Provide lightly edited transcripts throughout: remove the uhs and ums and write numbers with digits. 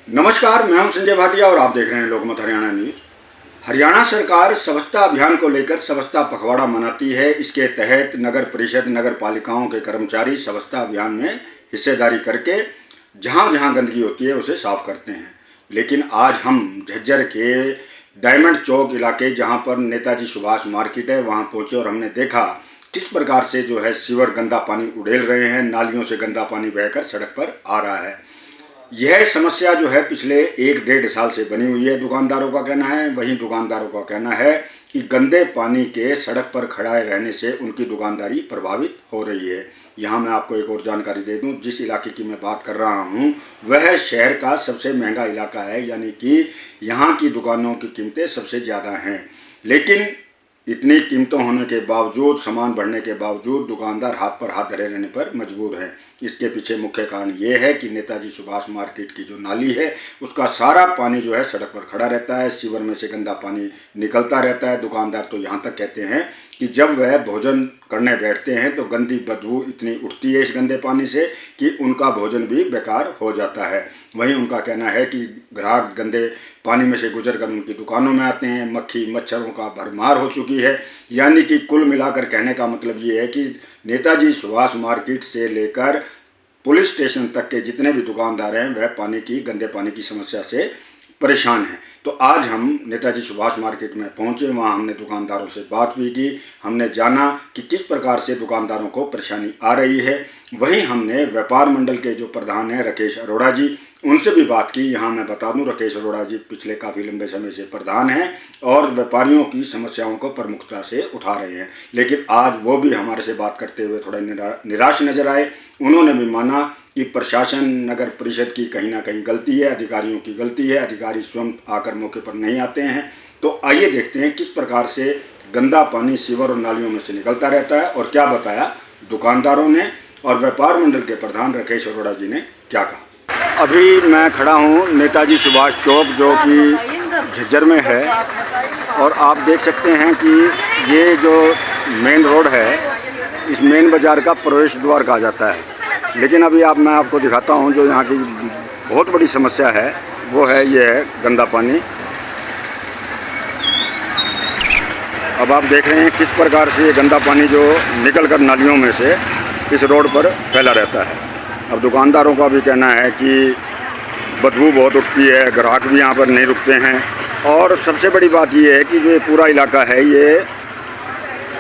नमस्कार, मैं हूं संजय भाटिया और आप देख रहे हैं लोकमत हरियाणा न्यूज। हरियाणा सरकार स्वच्छता अभियान को लेकर स्वच्छता पखवाड़ा मनाती है। इसके तहत नगर परिषद नगर पालिकाओं के कर्मचारी स्वच्छता अभियान में हिस्सेदारी करके जहां जहां गंदगी होती है उसे साफ करते हैं। लेकिन आज हम झज्जर के डायमंड चौक इलाके जहां पर नेताजी सुभाष मार्केट है वहां पहुंचे और हमने देखा किस प्रकार से जो है सीवर गंदा पानी उड़ेल रहे हैं, नालियों से गंदा पानी बहकर सड़क पर आ रहा है। यह समस्या जो है पिछले 1-1.5 साल से बनी हुई है, दुकानदारों का कहना है। वहीं दुकानदारों का कहना है कि गंदे पानी के सड़क पर खड़े रहने से उनकी दुकानदारी प्रभावित हो रही है। यहाँ मैं आपको एक और जानकारी दे दूँ, जिस इलाके की मैं बात कर रहा हूँ वह शहर का सबसे महंगा इलाका है, यानी कि यहाँ की दुकानों की कीमतें सबसे ज़्यादा हैं। लेकिन इतनी कीमतों होने के बावजूद, सामान बढ़ने के बावजूद दुकानदार हाथ पर हाथ धरे रहने पर मजबूर हैं। इसके पीछे मुख्य कारण ये है कि नेताजी सुभाष मार्केट की जो नाली है उसका सारा पानी जो है सड़क पर खड़ा रहता है, सीवर में से गंदा पानी निकलता रहता है। दुकानदार तो यहाँ तक कहते हैं कि जब वह भोजन करने बैठते हैं तो गंदी बदबू इतनी उठती है इस गंदे पानी से कि उनका भोजन भी बेकार हो जाता है। वहीं उनका कहना है कि ग्राहक गंदे पानी में से गुजर कर उनकी दुकानों में आते हैं, मक्खी मच्छरों का भरमार हो चुकी है। यानी कि कुल मिलाकर कहने का मतलब ये है कि नेताजी सुभाष मार्केट से लेकर पुलिस स्टेशन तक के जितने भी दुकानदार हैं वह गंदे पानी की समस्या से परेशान हैं। तो आज हम नेताजी सुभाष मार्केट में पहुंचे, वहां हमने दुकानदारों से बात भी की। हमने जाना कि किस प्रकार से दुकानदारों को परेशानी आ रही है। वहीं हमने व्यापार मंडल के जो प्रधान हैं राकेश अरोड़ा जी, उनसे भी बात की। यहाँ मैं बता दूं, राकेश अरोड़ा जी पिछले काफ़ी लंबे समय से प्रधान हैं और व्यापारियों की समस्याओं को प्रमुखता से उठा रहे हैं। लेकिन आज वो भी हमारे से बात करते हुए थोड़ा निराश नजर आए। उन्होंने भी माना कि प्रशासन नगर परिषद की कहीं ना कहीं गलती है, अधिकारियों की गलती है, अधिकारी स्वयं आकर मौके पर नहीं आते हैं। तो आइए देखते हैं किस प्रकार से गंदा पानी सीवर और नालियों में से निकलता रहता है और क्या बताया दुकानदारों ने और व्यापार मंडल के प्रधान राकेश अरोड़ा जी ने क्या कहा। अभी मैं खड़ा हूँ नेताजी सुभाष चौक जो कि झज्जर में है और आप देख सकते हैं कि ये जो मेन रोड है इस मेन बाज़ार का प्रवेश द्वार कहा जाता है। लेकिन अभी मैं आपको दिखाता हूँ जो यहाँ की बहुत बड़ी समस्या है वो है ये है गंदा पानी। अब आप देख रहे हैं किस प्रकार से ये गंदा पानी जो निकल कर नालियों में से इस रोड पर फैला रहता है। अब दुकानदारों का भी कहना है कि बदबू बहुत उठती है, ग्राहक भी यहाँ पर नहीं रुकते हैं। और सबसे बड़ी बात ये है कि जो ये पूरा इलाका है ये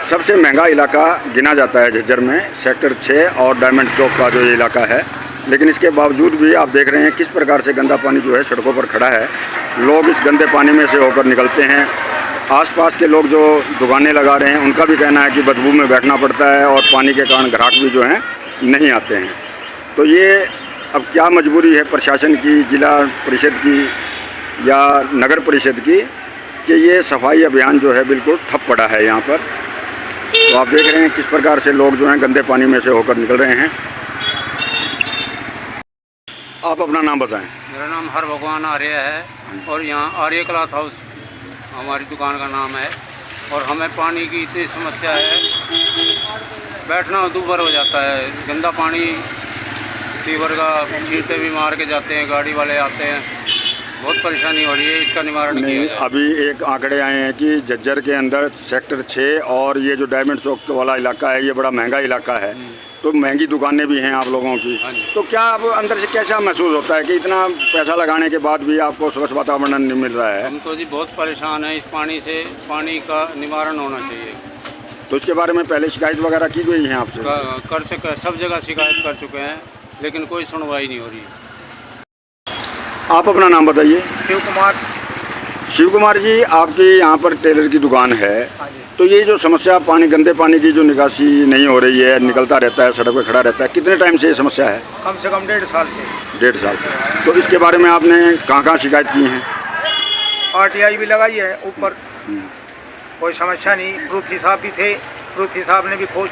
सबसे महंगा इलाका गिना जाता है झज्जर में, सेक्टर 6 और डायमंड चौक का जो ये इलाका है। लेकिन इसके बावजूद भी आप देख रहे हैं किस प्रकार से गंदा पानी जो है सड़कों पर खड़ा है। लोग इस गंदे पानी में से होकर निकलते हैं। आसपास के लोग जो दुकानें लगा रहे हैं उनका भी कहना है कि बदबू में बैठना पड़ता है और पानी के कारण ग्राहक भी जो हैं नहीं आते हैं। तो ये अब क्या मजबूरी है प्रशासन की, जिला परिषद की या नगर परिषद की कि ये सफाई अभियान जो है बिल्कुल ठप पड़ा है यहाँ पर। तो आप देख रहे हैं किस प्रकार से लोग जो हैं गंदे पानी में से होकर निकल रहे हैं। आप अपना नाम बताएं। मेरा नाम हर भगवान आर्य है और यहाँ आर्य क्लॉथ हाउस हमारी दुकान का नाम है। और हमें पानी की इतनी समस्या है, बैठना दूभर हो जाता है। गंदा पानी सीवर का छींटे भी मार के जाते हैं, गाड़ी वाले आते हैं, बहुत परेशानी हो रही है। इसका निवारण नहीं। अभी एक आंकड़े आए हैं कि झज्जर के अंदर सेक्टर 6 और ये जो डायमंड चौक वाला इलाका है ये बड़ा महंगा इलाका है। तो महंगी दुकानें भी हैं आप लोगों की। तो क्या अब अंदर से कैसा महसूस होता है कि इतना पैसा लगाने के बाद भी आपको स्वच्छ वातावरण नहीं मिल रहा है? हम तो जी बहुत परेशान हैं इस पानी से। पानी का निवारण होना चाहिए। तो इसके बारे में पहले शिकायत वगैरह की गई है आपसे? कर चुके, सब जगह शिकायत कर चुके हैं लेकिन कोई सुनवाई नहीं हो रही है। आप अपना नाम बताइए। शिव कुमार। शिव कुमार जी, आपकी यहाँ पर टेलर की दुकान है, तो ये जो समस्या गंदे पानी की जो निकासी नहीं हो रही है, निकलता रहता है, सड़क पे खड़ा रहता है, कितने टाइम से ये समस्या है? कम से कम 1.5 साल से। 1.5 साल से। तो इसके बारे में आपने कहाँ शिकायत की है? RTI भी लगाई है ऊपर, कोई समस्या नहीं। पृथ्वी साहब भी थे, पृथ्वी साहब ने भी खूब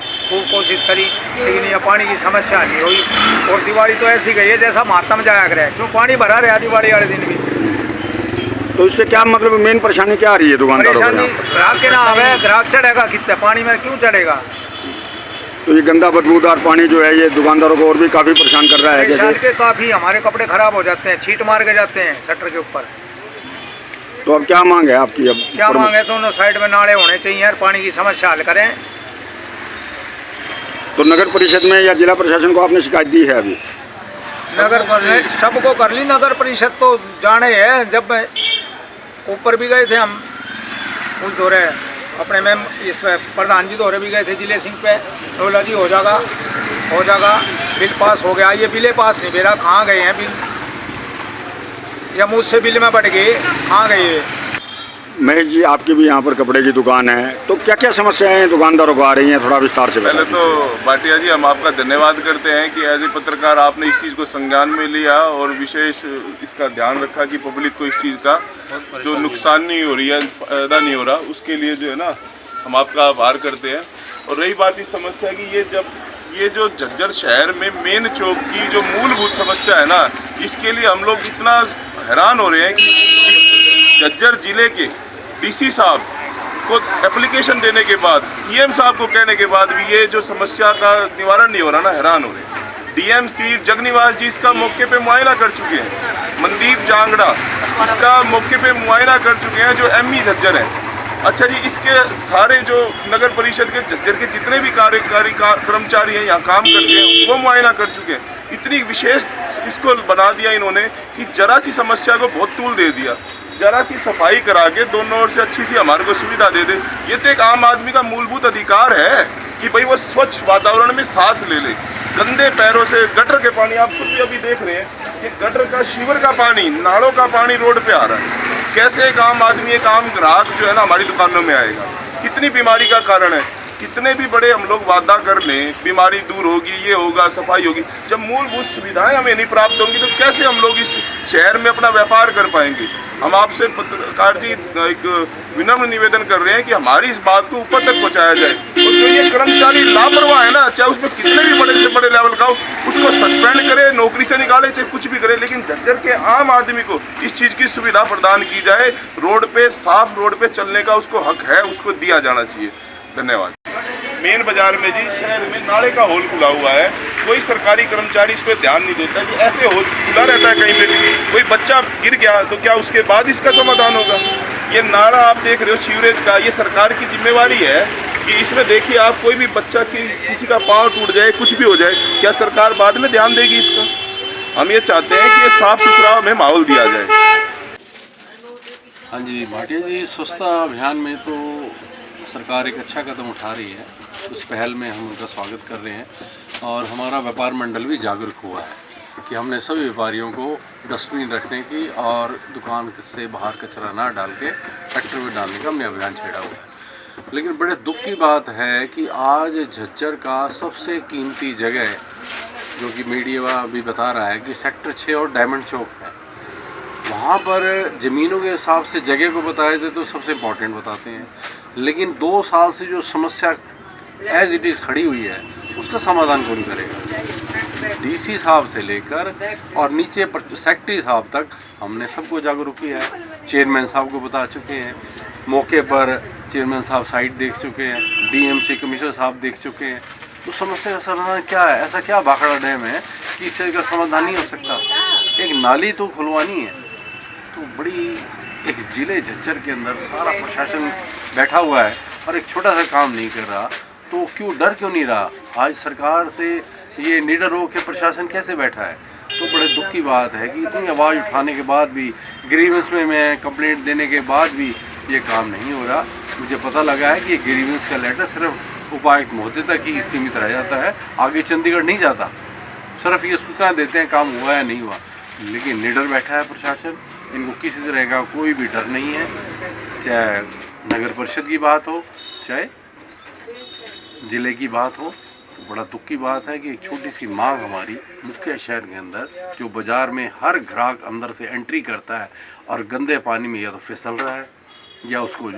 कोशिश करी लेकिन यह पानी की समस्या नहीं हुई। और दिवाली तो ऐसी गई है जैसा महात्म जाया करे, क्यों पानी भरा रहा दिवाली वाले दिन भी। तो इससे क्या मतलब मेन परेशानी क्या आ रही है दुकानदारों को? ग्राहक के ना आवे, ग्राहक चढ़ेगा कितना पानी में, क्यों चढ़ेगा? तो ये गंदा बदबूदार पानी जो है ये दुकानदारों को और भी काफ़ी परेशान कर रहा है। परेशान जैसे के काफ़ी हमारे कपड़े खराब हो जाते हैं, छींट मार के जाते हैं शटर के ऊपर। तो अब क्या मांग है आपकी? अब क्या मांग है? दोनों साइड में नाले होने चाहिए और पानी की समस्या हल करें। तो नगर परिषद में या जिला प्रशासन को आपने शिकायत दी है अभी? नगर सबको कर ली, नगर परिषद तो जाने है। जब ऊपर भी गए थे हम उस दौरे अपने में इस प्रधान जी दौरे भी गए थे जिले सिंह पे, बोला जी हो जाएगा बिल पास हो गया। ये बिले पास नहीं मेरा, कहाँ गए हैं बिल? या मुझसे बिल में बढ़ गए, कहाँ गए ये? महेश जी, आपकी भी यहाँ पर कपड़े की दुकान है, तो क्या क्या समस्याएं दुकानदारों को आ रही हैं, थोड़ा विस्तार से पहले तो भाटिया जी हम आपका धन्यवाद करते हैं कि एज ए पत्रकार आपने इस चीज़ को संज्ञान में लिया और विशेष इसका ध्यान रखा कि पब्लिक को इस चीज़ का जो नुकसान नहीं हो रही है, फायदा नहीं हो रहा, उसके लिए जो है ना हम आपका आभार करते हैं। और रही बात इस समस्या की, ये जो झज्जर शहर में मेन चौक की जो मूलभूत समस्या है ना, इसके लिए हम लोग इतना हैरान हो रहे हैं कि झज्जर जिले के डीसी साहब को एप्लीकेशन देने के बाद, सीएम साहब को कहने के बाद भी ये जो समस्या का निवारण नहीं हो रहा ना, हैरान हो रहे हैं। डीएमसी जगनिवास जी इसका मौके पे मुआयना कर चुके हैं, मनदीप जांगड़ा इसका मौके पे मुआयना कर चुके हैं जो एमई झज्जर हैं। अच्छा जी, इसके सारे जो नगर परिषद के झज्जर के जितने भी कार्यकारी कर्मचारी हैं यहाँ काम करते हैं वो मुआयना कर चुके हैं। इतनी विशेष इसको बना दिया इन्होंने कि जरा सी समस्या को बहुत तूल दे दिया, जरा सी सफाई करा के दोनों ओर से अच्छी सी हमारे को सुविधा दे दे। ये तो एक आम आदमी का मूलभूत अधिकार है कि भाई वो स्वच्छ वातावरण में सांस ले ले। गंदे पैरों से गटर के पानी, आप खुद भी अभी देख रहे हैं कि गटर का, शिवर का पानी, नालों का पानी रोड पे आ रहा है। कैसे एक आम आदमी, एक आम ग्राहक जो है ना हमारी दुकानों में आएगा? कितनी बीमारी का कारण है। कितने भी बड़े हम लोग वादा कर लें बीमारी दूर होगी, ये होगा, सफाई होगी, जब मूलभूत सुविधाएं हमें नहीं प्राप्त होंगी तो कैसे हम लोग इस शहर में अपना व्यापार कर पाएंगे? हम आपसे पत्रकार जी एक विनम्र निवेदन कर रहे हैं कि हमारी इस बात को ऊपर तक पहुंचाया जाए। और जो ये कर्मचारी लापरवाह है ना, चाहे उसमें कितने भी बड़े से बड़े लेवल का हो, उसको सस्पेंड करे, नौकरी से निकाले, चाहे कुछ भी करे, लेकिन झज्जर के आम आदमी को इस चीज़ की सुविधा प्रदान की जाए। रोड पे, साफ रोड पे चलने का उसको हक है, उसको दिया जाना चाहिए। धन्यवाद। मेन बाजार में जी, शहर में नाले का होल खुला हुआ है, कोई सरकारी कर्मचारी इस पर ध्यान नहीं देता कि ऐसे होल खुला रहता है। कहीं पे कोई बच्चा गिर गया तो क्या उसके बाद इसका समाधान होगा? ये नाला आप देख रहे हो सीवरेज का, ये सरकार की जिम्मेवारी है कि इसमें देखिए आप, कोई भी बच्चा किसी का पाँव टूट जाए, कुछ भी हो जाए, क्या सरकार बाद में ध्यान देगी इसका? हम ये चाहते हैं कि ये साफ सुथरा हमें माहौल दिया जाए। हाँ जी, भाटिया जी, स्वच्छता अभियान में तो सरकार एक अच्छा कदम उठा रही है, उस पहल में हम उनका स्वागत कर रहे हैं। और हमारा व्यापार मंडल भी जागरूक हुआ है कि हमने सभी व्यापारियों को डस्टबिन रखने की और दुकान से बाहर कचरा ना डाल के फैक्ट्री में डालने का हमने अभियान छेड़ा हुआ है। लेकिन बड़े दुख की बात है कि आज झज्जर का सबसे कीमती जगह, जो कि मीडिया भी बता रहा है कि सेक्टर 6 और डायमंड चौक है, वहाँ पर ज़मीनों के हिसाब से जगह को बताए थे तो सबसे इम्पोर्टेंट बताते हैं, लेकिन 2 साल से जो समस्या एज इट इज़ खड़ी हुई है उसका समाधान कौन करेगा? डीसी साहब से लेकर और नीचे सेक्रेटरी साहब तक हमने सबको जागरूक किया है। चेयरमैन साहब को बता चुके हैं, मौके पर चेयरमैन साहब साइट देख चुके हैं, डीएमसी कमिश्नर साहब देख चुके हैं। तो समस्या का समाधान क्या है? ऐसा क्या भाखड़ा डैम है कि इस चीज़ का समाधान नहीं हो सकता? एक नाली तो खुलवानी है, तो बड़ी एक जिले झज्जर के अंदर सारा प्रशासन बैठा हुआ है और एक छोटा सा काम नहीं कर रहा, तो क्यों डर क्यों नहीं रहा? आज सरकार से ये निडर हो के प्रशासन कैसे बैठा है? तो बड़े दुख की बात है कि इतनी आवाज़ उठाने के बाद भी, ग्रीवेंस में मैं कंप्लेंट देने के बाद भी ये काम नहीं हो रहा। मुझे पता लगा है कि ये ग्रीवेंस का लेटर सिर्फ उपायुक्त महोदय तक ही सीमित रह जाता है, आगे चंडीगढ़ नहीं जाता। सिर्फ ये सूचना देते हैं काम हुआ या नहीं हुआ, लेकिन निडर बैठा है प्रशासन। इनको किसी तरह का कोई भी डर नहीं है, चाहे नगर परिषद की बात हो, चाहे ज़िले की बात हो। तो बड़ा दुख की बात है कि एक छोटी सी मांग हमारी मुख्य शहर के अंदर, जो बाज़ार में हर ग्राहक अंदर से एंट्री करता है और गंदे पानी में या तो फिसल रहा है या उसको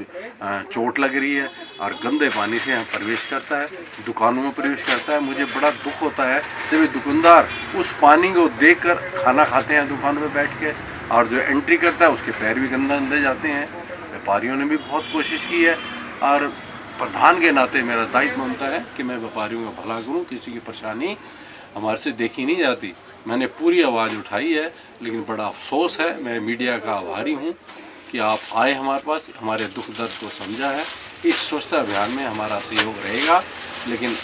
चोट लग रही है और गंदे पानी से यहाँ प्रवेश करता है, दुकानों में प्रवेश करता है। मुझे बड़ा दुख होता है जब ये दुकानदार उस पानी को देखकर खाना खाते हैं दुकान में बैठ के, और जो एंट्री करता है उसके पैर भी गंदे जाते हैं। व्यापारियों ने भी बहुत कोशिश की है और प्रधान के नाते मेरा दायित्व बनता है कि मैं व्यापारियों का भला करूं। किसी की परेशानी हमारे से देखी नहीं जाती। मैंने पूरी आवाज़ उठाई है, लेकिन बड़ा अफसोस है, मैं मीडिया का आभारी हूं कि आप आए हमारे पास, हमारे दुख दर्द को समझा है। इस स्वच्छता अभियान में हमारा सहयोग रहेगा, लेकिन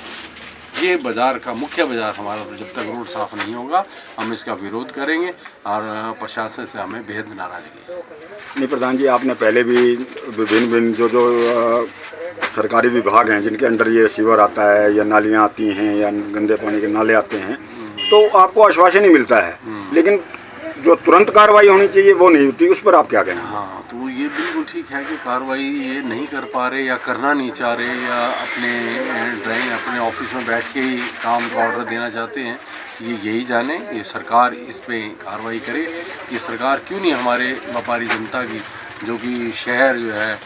ये बाज़ार का मुख्य बाज़ार हमारा, तो जब तक रोड साफ़ नहीं होगा हम इसका विरोध करेंगे और प्रशासन से हमें बेहद नाराज़गी है। नहीं प्रधान जी, आपने पहले भी विभिन्न जो सरकारी विभाग हैं जिनके अंडर ये सीवर आता है या नालियाँ आती हैं या गंदे पानी के नाले आते हैं, तो आपको आश्वासन ही मिलता है, लेकिन जो तुरंत कार्रवाई होनी चाहिए वो नहीं होती। उस पर आप क्या कहें? हाँ, तो ये बिल्कुल ठीक है कि कार्रवाई ये नहीं कर पा रहे या करना नहीं चाह रहे या अपने ऑफिस में बैठ के ही काम का ऑर्डर देना चाहते हैं। ये यही जाने, ये सरकार इस पे कार्रवाई करे। ये सरकार क्यों नहीं हमारे व्यापारी जनता की, जो कि शहर जो है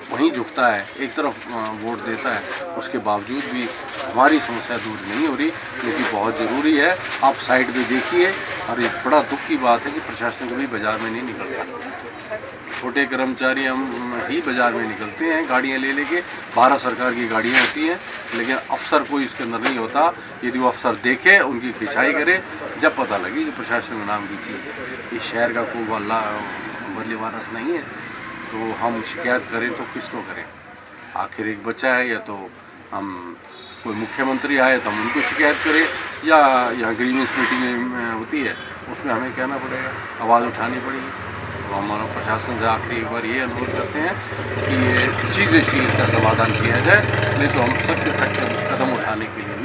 वहीं झुकता है, एक तरफ वोट देता है, उसके बावजूद भी हमारी समस्या दूर नहीं हो रही, जो कि बहुत ज़रूरी है। आप साइड पे देखिए, और ये बड़ा दुख की बात है कि प्रशासन कभी बाज़ार में नहीं निकलता। छोटे कर्मचारी हम ही बाज़ार में निकलते हैं गाड़ियाँ ले लेके, भारत सरकार की गाड़ियाँ होती हैं, लेकिन अफसर कोई इसके अंदर नहीं होता। यदि वो अफसर देखे, उनकी खिंचाई करे, जब पता लगे कि प्रशासन नाम की चीज़ है। इस शहर का कोई बल्ले वारस नहीं है, तो हम शिकायत करें तो किसको करें? आखिर एक बच्चा है, या तो हम कोई मुख्यमंत्री आए तो हम उनको शिकायत करें, या यहाँ ग्रीवेंस मीटिंग होती है उसमें हमें कहना पड़ेगा, आवाज़ उठानी पड़ेगी। तो हमारा प्रशासन से आखिरी एक बार ये अनुरोध करते हैं कि ये चीज़ का समाधान किया जाए, नहीं तो हम सख्त से सख्त कदम उठाने के लिए